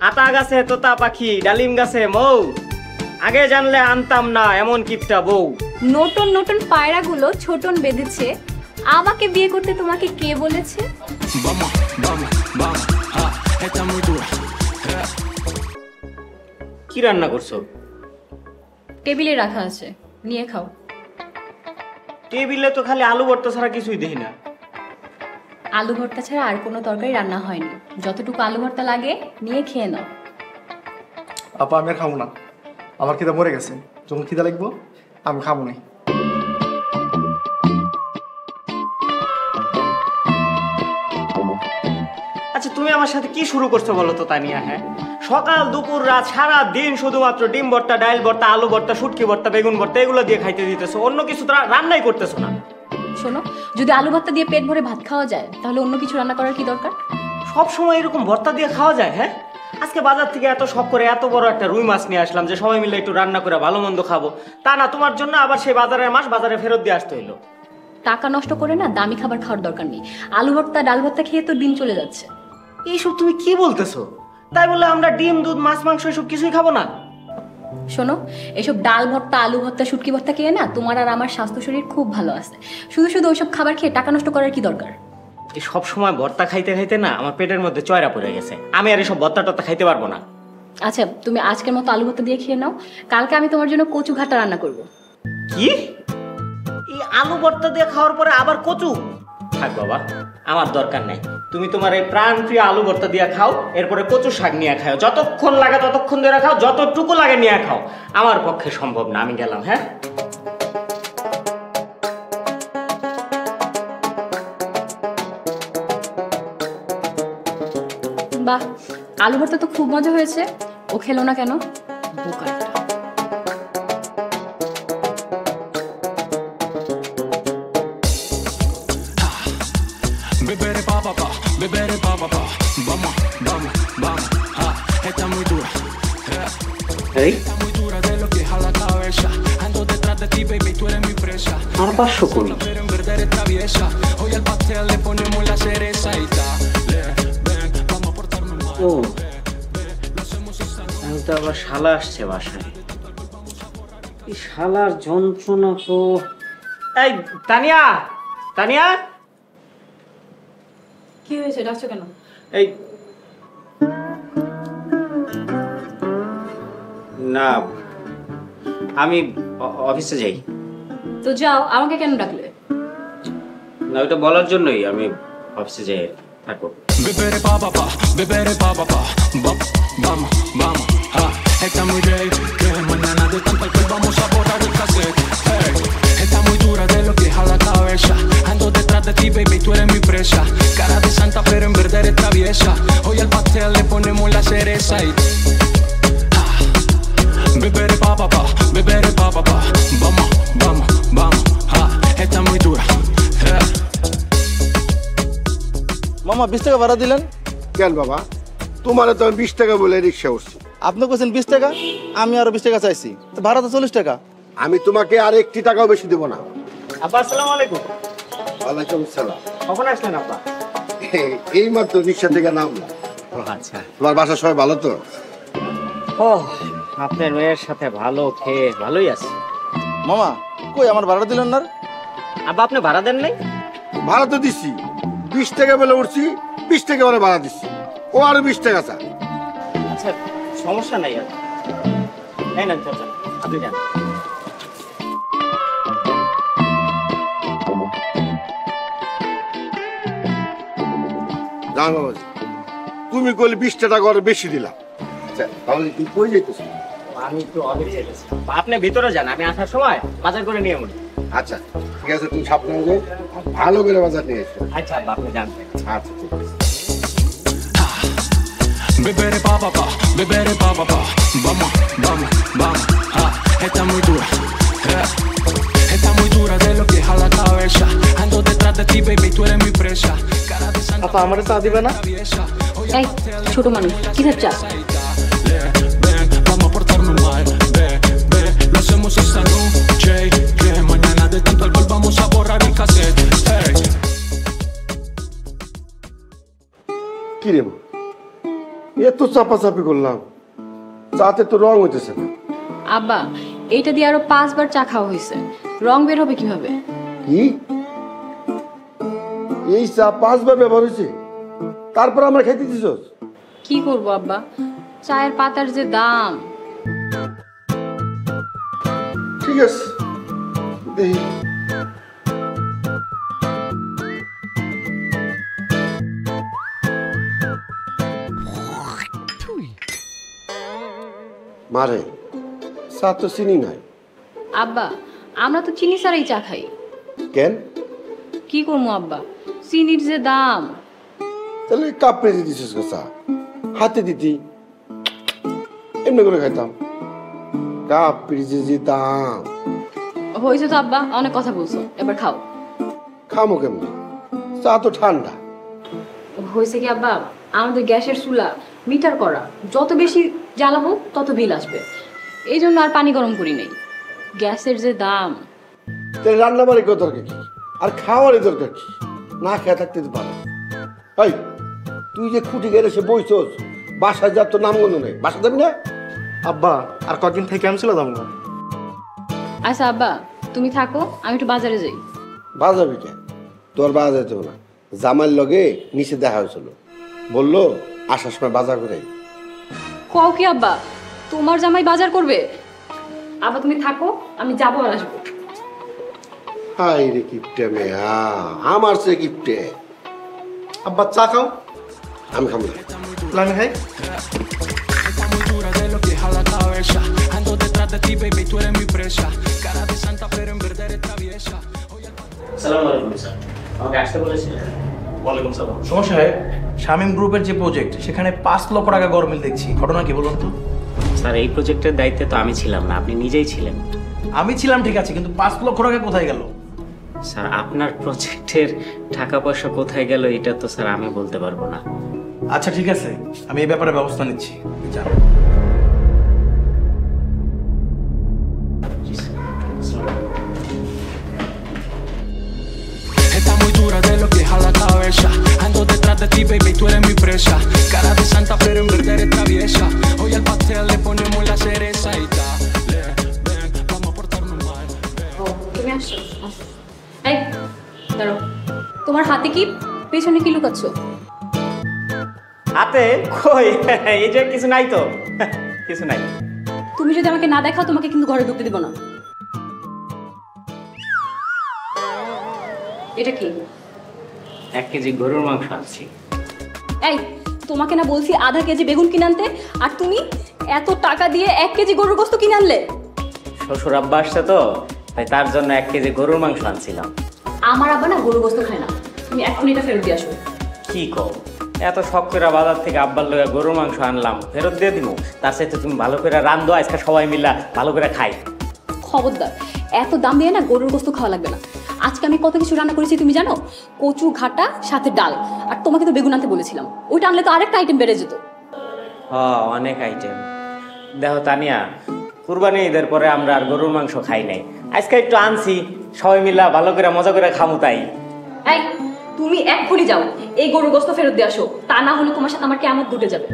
আতা গাছে তোতা পাখি, ডালিম গাছে মৌ, আগে জানলে আনতাম না এমন কিপটা বউ। নতুন নতুন পায়রাগুলো ছোটন বেঁধেছে, আমাকে বিয়ে করতে তোমাকে কে বলেছে? কি রান্না করছো? টেবিলে রাখা আছে, নিয়ে খাও। টেবিলে তো খালি আলু ভর্তা ছাড়া কিছুই দেখি না। আলু ভর্তা ছাড়া আর কোনো তরকারি রান্না হয়নি, যতটুকু আলু ভর্তা লাগে নিয়ে খেয়ে নাও। আপা আমি আর খাবো না, আমার খিদা মরে গেছে। যখন খিদা লাগবো আমি খাবো না। আচ্ছা তুমি আমার সাথে কি শুরু করছো বলো তো তানিয়া? হ্যাঁ, সকাল দুপুর রাত সারা দিন শুধুমাত্র ডিম ভর্তা, ডাল ভর্তা, আলু ভর্তা, শুটকি ভর্তা, বেগুন ভর্তা এগুলো দিয়ে খাইতে দিতেছো, অন্য কিছু তো রান্নাই করতেছো না। শোনো, যদি আলু ভর্তা দিয়ে পেট ভরে ভাত খাওয়া যায় তাহলে অন্য কিছু রান্না করার কি দরকার? সব সময় এরকম ভর্তা দিয়ে খাওয়া যায়? হ্যাঁ, আজকে বাজার থেকে এত শখ করে এত বড় একটা রুই মাছ নিয়ে আসলাম যে সবাই মিলে একটু রান্না করে ভালো মন্দ খাবো, তা না, তোমার জন্য আবার সেই বাজারের মাছ বাজারে ফেরত দিয়ে আসতে হইলো। টাকা নষ্ট করে না দামি খাবার খাওয়ার দরকার নেই। আলু ভর্তা ডাল ভর্তা খেয়ে তো দিন চলে যাচ্ছে। এইসব তুমি কি বলতেছো? তাই বলে আমরা ডিম দুধ মাছ মাংস এসব কিছুই খাবো না? শোনো, এসব ডাল ভর্তা আলু ভর্তা শুটকি ভর্তা খেয়ে না তোমার আর আমার স্বাস্থ্য শরীর খুব ভালো আছে। শুধু শুধু ওইসব খাবার খেয়ে টাকা নষ্ট করার কি দরকার? এই সব সময় ভর্তা খাইতে খাইতে না আমার পেটের মধ্যে চয়রা পড়ে গেছে, আমি আর এসব ভর্তা টর্তা খাইতে পারবো না। আচ্ছা তুমি আজকের মতো আলু ভর্তা দিয়ে খেয়ে নাও, কালকে আমি তোমার জন্য কচু ঘাটা রান্না করব। কি? এই আলু ভর্তা দিয়ে খাওয়ার পরে আবার কচু? থাক বাবা, আমার দরকার নাই। তুমি তোমার এই প্রাণ প্রিয় আলু ভর্তা দিয়ে খাও, এরপরে কচু শাক নিয়ে খাও, যতক্ষণ লাগে ততক্ষণ ধরে খাও, যতটুকু লাগে নিয়ে খাও। আমার পক্ষে সম্ভব না, আমি গেলাম। হ্যাঁ, বাহ, আলু ভর্তা তো খুব মজা হয়েছে। ও খেলো না কেন? বোকা একটা। Bebere pa pa pa, bebere pa pa pa. Vamos, vamos, vamos. Ah, está muy dura. Está muy dura de lo que jala la cabeza. Ando detrás de ti, baby, tú eres mi presa. Pero en verdad eres traviesa. Hoy al pastel le ponemos la cereza y dale, ven, vamos a portarnos mal. ও আমি তো আবার শালা আসছে বাসায়। এই শালার যন্ত্রণা তো। এই তানিয়া, তানিয়া, কি হয়েছে, ডাকছো কেন? এই না, আমি অফিসে যাই। তো যাও, আমাকে কেন ডাকলে? না, ওইটা বলার জন্যই আমি অফিসে যাই। থাকো। Bebere pa pa pa, bebere pa pa pa. Vamos, vamos, vamos. Ah, está muy gay. Que mañana de tanto alcohol vamos a borrar el cassette. Hey, está muy dura de lo que jala la cabeza. Ando detrás de ti, baby, tú eres mi presa. Cara de santa, pero en verdad eres traviesa. Hoy al pastel le ponemos la cereza y bebere pa pa pa, bebere pa pa pa. Vamos, vamos, vamos. Ah, está muy dura. Yeah. মামা 20 টাকা ভাড়া দিলেন কেন বাবা? তোমার তো 20 টাকা বলে রিক্সা উঠছি। আপনি বলছেন 20 টাকা, আমি আরো 20 টাকা চাইছি, তো ভাড়া তো 40 টাকা। আমি তোমাকে আর একটি টাকাও বেশি দেব না। আব্বা আসসালামু আলাইকুম। ওয়ালাইকুম আসসালাম। কখন আসলেন আব্বা? এই মাত্র রিক্সা থেকে নামলাম। আচ্ছা, তোমার বাসা সবাই ভালো তো? ও আপনার মেয়ের সাথে ভালো খেয়ে ভালোই আছে। মামা কই আমার ভাড়া দিলেন না? আব্বা আপনি ভাড়া দেন নাই? ভাড়া তো দিছি, 20 টাকা বলে উঠছি, 20 টাকা বলে ভাড়া দিছি। ও আরো 20 টাকা চা। আচ্ছা সমস্যা নাই, আর এই না চাচা, আপনি যান। জান বাবাজি, তুমি কইলে 20 টাকা করে বেশি দিলাম। আচ্ছা তাহলে তুই কই যাইতেছ? আমি একটু অফিসে গেছি। আপনি ভিতরে যান, আমি আসার সময় বাজার করে নিয়ে মনে। আচ্ছা ঠিক আছে, তুমি সাবধানে যাও, ভালো করে বাজার নিয়ে এসো। আচ্ছা আব্বা আপনি যান। আচ্ছা ঠিক আছে। Bebere pa pa pa, bebere pa pa pa. Vamos, vamos, vamos. Ah, está muy dura. Yeah. Está muy dura de lo que jala la cabeza. Ando detrás de ti, baby, tú eres mi presa. Cara de santa. আপা আমারে চা দিবে না? এই ছোট মানুষ, কি চা? Ven, vamos a portarnos mal. Ve, ve, lo hacemos esta noche. Que mañana de tanto alcohol vamos a borrar el cassette. Hey. কি রে এত চাপাচাপি করলাম, চাতে তো রং হইতেছে না। আব্বা, এইটা দিয়ে আরো 5 বার চা খাওয়া হয়েছে, রং বের হবে কিভাবে? কি এই চা 5 বার ব্যবহার হয়েছে, তারপর আমরা খাইতে দিছ? কি করব আব্বা, চায়ের পাতার যে দাম। ঠিক আছে, দেখি। মারে, চা তো চিনি নাই। আব্বা, আমরা তো চিনি ছাড়াই চা খাই। কেন? কি করবো আব্বা, চিনির যে দাম। তাহলে কাপ পেয়ে দিছিস চা, হাতে দিতি, এমনি করে খাইতাম। কাপ পেয়ে যে দাম। হয়েছে তো আব্বা, অনেক কথা বলছো, এবার খাও। খামো কেমনি, চা তো ঠান্ডা। হয়েছে কি আব্বা, আমাদের গ্যাসের চুলা মিটার করা, যত বেশি জ্বালাবো তত বিল আসবে, এই জন্য আর পানি গরম করি নাই। গ্যাসের যে দাম। তাহলে রান্না বাড়ি করার দরকার কি, আর খাওয়ারই দরকার কি? না খেয়ে থাকতে তো পারো। এই তুই যে খুঁটি গেলে সে বইছস, বাসায় যার তো নাম গন্ধ নেই, বাসা যাবি না? আব্বা আর কদিন থেকে আমি চলে যাবো না। আচ্ছা আব্বা, তুমি থাকো, আমি একটু বাজারে যাই। বাজাবি কেন? তোর বাজার যেতে হবে না, জামাইর লগে নিচে দেখা হয়েছিল, বললো আসার সময় বাজার করে আই। কও কি আব্বা, তোমার জামাই বাজার করবে? আব্বা তুমি থাকো, আমি যাবো আর আসবো। হাই রে কিপটে মেয়া, আমার সে কিপটে। আব্বা চা খাও। আমি খাবো না। তাহলে আমি খাই। Está muy dura de los pies a la cabeza. Ando detrás de ti, baby, tú eres mi presa. Cara de santa, pero en verdad eres traviesa. আসসালামু আলাইকুম স্যার, আমাকে আসতে বলেছিলেন? ওয়ালাইকুম সালাম। সমস্যা সাহেব, শামীম গ্রুপের যে প্রজেক্ট, সেখানে 5 লক্ষ টাকা গরমিল দেখছি, ঘটনা কি বলুন তো? স্যার, এই প্রজেক্টের দায়িত্বে তো আমি ছিলাম না, আপনি নিজেই ছিলেন। আমি ছিলাম ঠিক আছে, কিন্তু 5 লক্ষ টাকা কোথায় গেল? স্যার, আপনার প্রজেক্টের টাকা পয়সা কোথায় গেল এটা তো স্যার আমি বলতে পারবো না। আচ্ছা ঠিক আছে, আমি এই ব্যাপারে ব্যবস্থা নিচ্ছি। যান। Está muy dura de los pies a la cabeza. Ando detrás de ti, baby, tú eres mi presa. Cara de santa, pero en verdad eres traviesa. Hoy al pastel le ponemos la cereza y dale, ven, vamos a portarnos mal. ও, তুমি আসছো? আসো। এই, দাঁড়াও। তোমার হাতে কি, পেছনে কি লুকাচ্ছ? হাতে কই, এই যে কিছু নাই তো, কিছু নাই। তুমি যদি আমাকে না দেখাও, তোমাকে কিন্তু ঘরে ঢুকতে দিব না। এটা কি? 1 কেজি গরুর মাংস আনছি। এই, তোমাকে না বলছি আধা কেজি বেগুন কিনে আনতে, আর তুমি এত টাকা দিয়ে 1 কেজি গরুর গোশত কিনে আনলে? শ্বশুর আব্বা আসছে তো, তাই তার জন্য 1 কেজি গরুর মাংস আনছিলাম। আমার আব্বা না গরুর গোশত খায় না, তুমি এখন এটা ফেরত দিয়ে আসো। কি কও, এত শখ করে বাজার থেকে আব্বার লগে গরুর মাংস আনলাম, ফেরত দিয়ে দিব? তার সাথে তুমি ভালো করে রান্ধো, আজকে সবাই মিলা ভালো করে খাই। খবরদার, এত দাম দিয়ে না গরুর গোশত খাওয়া লাগবে না। আজকে আমি কত কিছু রান্না করেছি তুমি জানো? কচু ঘাটা সাথে ডাল, আর তোমাকে তো বেগুন আনতে বলেছিলাম, ওইটা আনলে তো আরেকটা আইটেম বেড়ে যেত। অনেক আইটেম। দেখো তানিয়া, কুরবানি ঈদের পরে আমরা আর গরুর মাংস খাই নাই, আজকে একটু আনছি, সবাই মিলা ভালো করে মজা করে খামু তাই। এই, তুমি এক্ষুনি যাও, এই গরুর গোশত ফেরত দিয়ে আসো, তা না হলে তোমার সাথে আমার কেমন ঘটে যাবে।